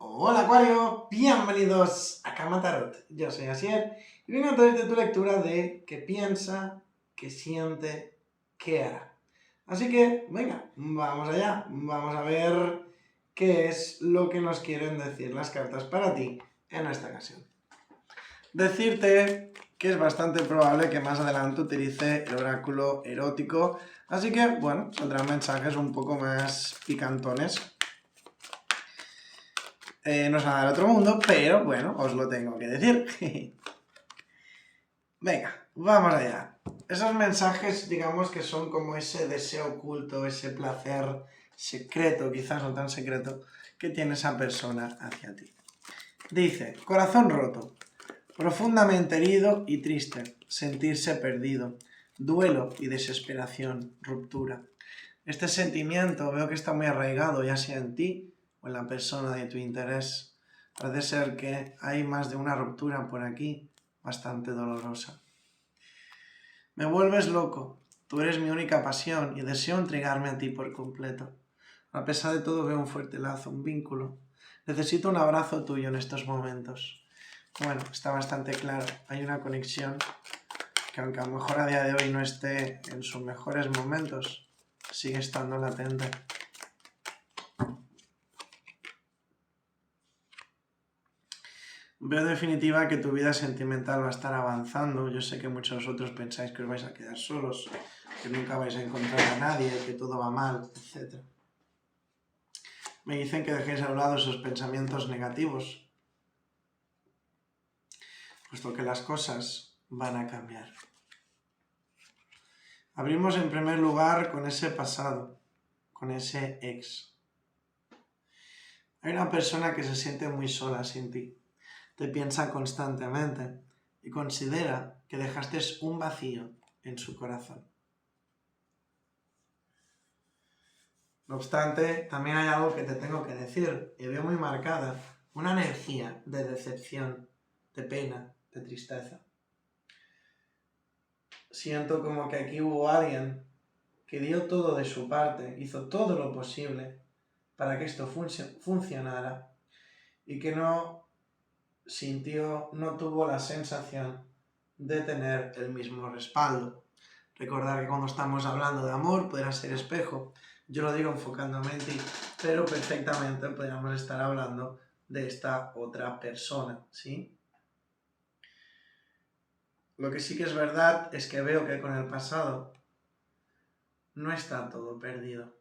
Hola Acuario, bienvenidos a Cama Tarot. Yo soy Asier y vengo a traerte tu lectura de qué piensa, qué siente, qué hará. Así que, venga, vamos allá. Vamos a ver qué es lo que nos quieren decir las cartas para ti en esta ocasión. Decirte que es bastante probable que más adelante utilice el oráculo erótico, así que, bueno, saldrán mensajes un poco más picantones. No es nada del otro mundo, pero bueno, os lo tengo que decir. Venga, vamos allá. Esos mensajes, digamos que son como ese deseo oculto, ese placer secreto, quizás no tan secreto, que tiene esa persona hacia ti. Dice, corazón roto, profundamente herido y triste, sentirse perdido, duelo y desesperación, ruptura. Este sentimiento veo que está muy arraigado, ya sea en ti o en la persona de tu interés. Parece ser que hay más de una ruptura por aquí, bastante dolorosa. Me vuelves loco, tú eres mi única pasión y deseo entregarme a ti por completo. A pesar de todo veo un fuerte lazo, un vínculo. Necesito un abrazo tuyo en estos momentos. Bueno, está bastante claro, hay una conexión que aunque a lo mejor a día de hoy no esté en sus mejores momentos, sigue estando latente. Veo en definitiva que tu vida sentimental va a estar avanzando. Yo sé que muchos de vosotros pensáis que os vais a quedar solos, que nunca vais a encontrar a nadie, que todo va mal, etc. Me dicen que dejéis a un lado esos pensamientos negativos, puesto que las cosas van a cambiar. Abrimos en primer lugar con ese pasado, con ese ex. Hay una persona que se siente muy sola sin ti. Te piensa constantemente y considera que dejaste un vacío en su corazón. No obstante, también hay algo que te tengo que decir, y veo muy marcada, una energía de decepción, de pena, de tristeza. Siento como que aquí hubo alguien que dio todo de su parte, hizo todo lo posible para que esto funcionara y que no sintió, no tuvo la sensación de tener el mismo respaldo. Recordar que cuando estamos hablando de amor, podrá ser espejo. Yo lo digo enfocándome en ti, pero perfectamente podríamos estar hablando de esta otra persona, ¿sí? Lo que sí que es verdad es que veo que con el pasado no está todo perdido.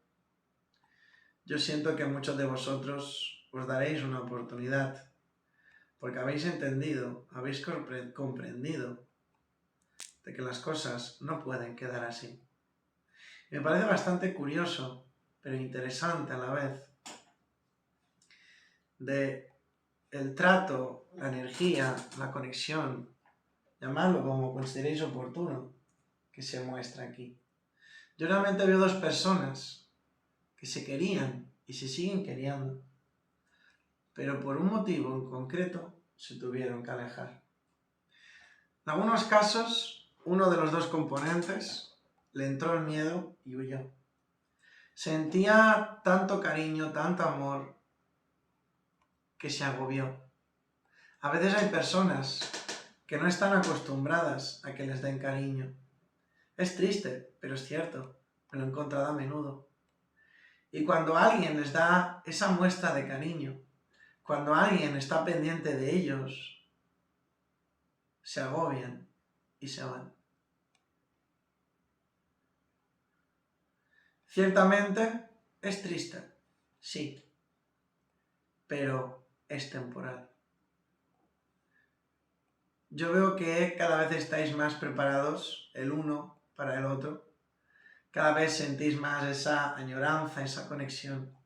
Yo siento que muchos de vosotros os daréis una oportunidad, porque habéis entendido, habéis comprendido de que las cosas no pueden quedar así. Me parece bastante curioso, pero interesante a la vez, de el trato, la energía, la conexión, llamadlo como consideréis oportuno, que se muestra aquí. Yo realmente veo dos personas que se querían y se siguen queriendo, pero por un motivo en concreto se tuvieron que alejar. En algunos casos, uno de los dos componentes le entró el miedo y huyó. Sentía tanto cariño, tanto amor, que se agobió. A veces hay personas que no están acostumbradas a que les den cariño. Es triste, pero es cierto, me lo he encontrado a menudo. Y cuando alguien les da esa muestra de cariño, cuando alguien está pendiente de ellos, se agobian y se van. Ciertamente es triste, sí, pero es temporal. Yo veo que cada vez estáis más preparados el uno para el otro. Cada vez sentís más esa añoranza, esa conexión.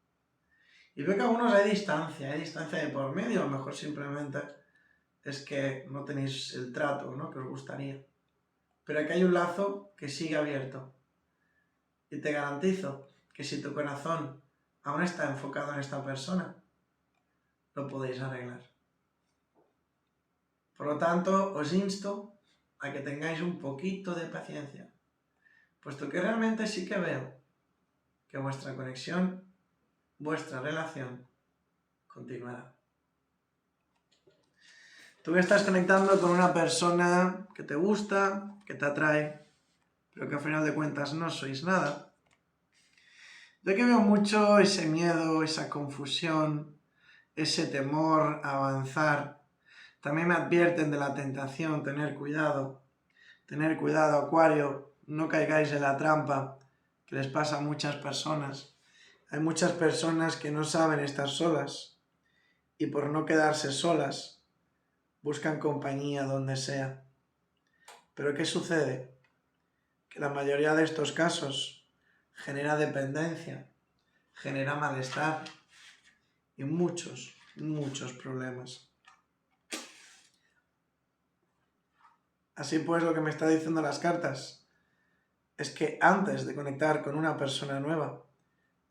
Y veo que a algunos hay distancia de por medio, a lo mejor simplemente es que no tenéis el trato, ¿no?, que os gustaría. Pero aquí hay un lazo que sigue abierto. Y te garantizo que si tu corazón aún está enfocado en esta persona, lo podéis arreglar. Por lo tanto, os insto a que tengáis un poquito de paciencia, puesto que realmente sí que veo que vuestra conexión, vuestra relación, continuará. Tú que estás conectando con una persona que te gusta, que te atrae, pero que al final de cuentas no sois nada. Yo que veo mucho ese miedo, esa confusión, ese temor a avanzar. También me advierten de la tentación, tener cuidado, Acuario, no caigáis en la trampa que les pasa a muchas personas. Hay muchas personas que no saben estar solas y por no quedarse solas buscan compañía donde sea. Pero ¿qué sucede? Que la mayoría de estos casos genera dependencia, genera malestar y muchos problemas. Así pues, lo que me está diciendo las cartas es que antes de conectar con una persona nueva,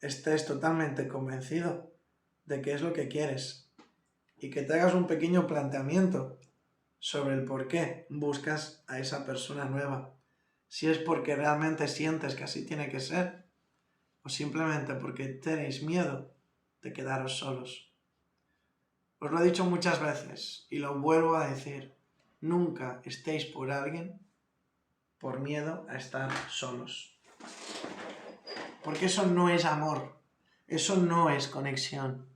estés totalmente convencido de qué es lo que quieres y que te hagas un pequeño planteamiento sobre el por qué buscas a esa persona nueva. Si es porque realmente sientes que así tiene que ser o simplemente porque tenéis miedo de quedaros solos. Os lo he dicho muchas veces y lo vuelvo a decir. Nunca estéis por alguien por miedo a estar solos. Porque eso no es amor, eso no es conexión,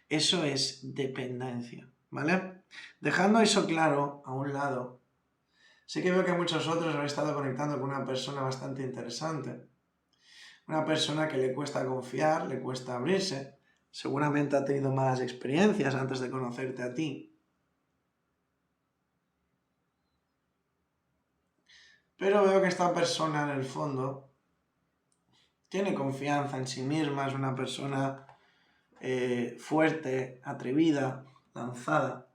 eso es dependencia, ¿vale? Dejando eso claro a un lado, sí que veo que muchos otros han estado conectando con una persona bastante interesante. Una persona que le cuesta confiar, le cuesta abrirse. Seguramente ha tenido malas experiencias antes de conocerte a ti. Pero veo que esta persona en el fondo tiene confianza en sí misma, es una persona fuerte, atrevida, lanzada.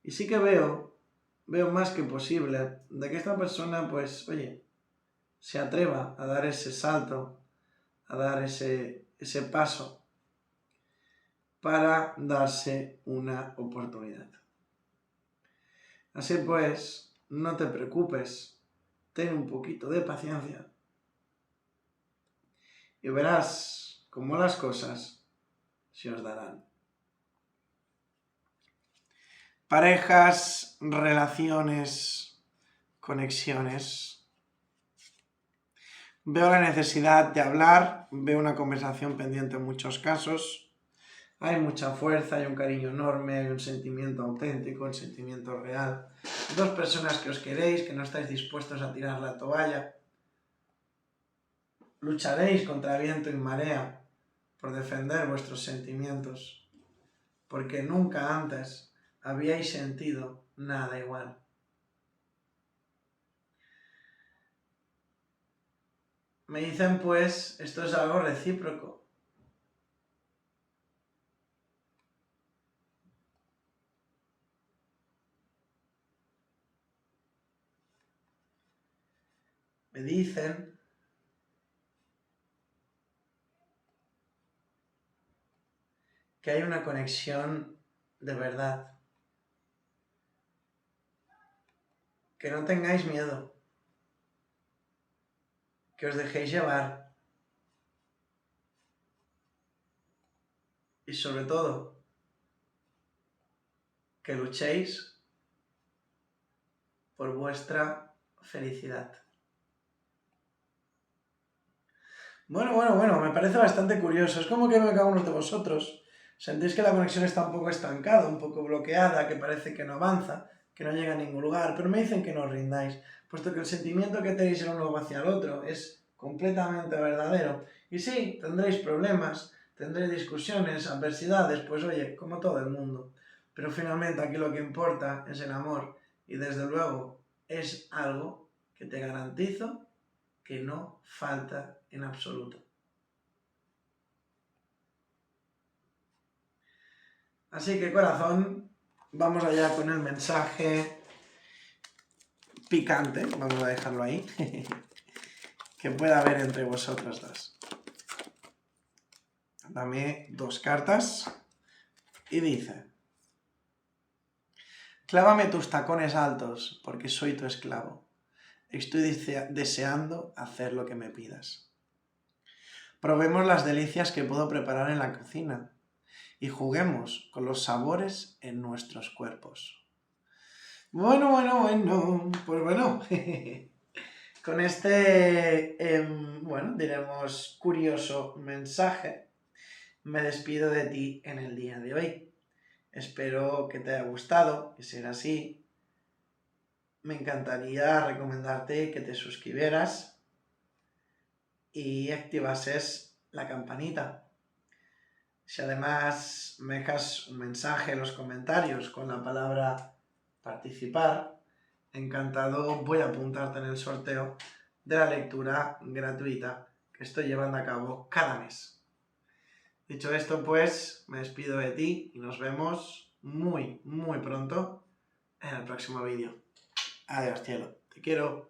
Y sí que veo más que posible de que esta persona, pues, oye, se atreva a dar ese salto, a dar ese paso para darse una oportunidad. Así pues, no te preocupes, ten un poquito de paciencia y verás cómo las cosas se os darán. Parejas, relaciones, conexiones. Veo la necesidad de hablar, veo una conversación pendiente en muchos casos. Hay mucha fuerza, hay un cariño enorme, hay un sentimiento auténtico, un sentimiento real. Dos personas que os queréis, que no estáis dispuestos a tirar la toalla. Lucharéis contra viento y marea por defender vuestros sentimientos, porque nunca antes habíais sentido nada igual. Me dicen pues, esto es algo recíproco. Me dicen que hay una conexión de verdad. Que no tengáis miedo. Que os dejéis llevar. Y sobre todo, que luchéis por vuestra felicidad. Bueno, me parece bastante curioso. Es como que cada uno de vosotros sentís que la conexión está un poco estancada, un poco bloqueada, que parece que no avanza, que no llega a ningún lugar, pero me dicen que no os rindáis, puesto que el sentimiento que tenéis el uno hacia el otro es completamente verdadero. Y sí, tendréis problemas, tendréis discusiones, adversidades, pues oye, como todo el mundo. Pero finalmente aquí lo que importa es el amor, y desde luego es algo que te garantizo que no falta en absoluto. Así que corazón, vamos allá con el mensaje picante, vamos a dejarlo ahí, que pueda haber entre vosotros dos. Dame dos cartas y dice: clávame tus tacones altos porque soy tu esclavo. Estoy deseando hacer lo que me pidas. Probemos las delicias que puedo preparar en la cocina y juguemos con los sabores en nuestros cuerpos. Bueno, pues bueno, con este, diremos curioso mensaje, me despido de ti en el día de hoy. Espero que te haya gustado, que sea así. Me encantaría recomendarte que te suscribieras y activases la campanita. Si además me dejas un mensaje en los comentarios con la palabra participar, encantado voy a apuntarte en el sorteo de la lectura gratuita que estoy llevando a cabo cada mes. Dicho esto, pues, me despido de ti y nos vemos muy pronto en el próximo vídeo. Adiós, cielo. Te quiero.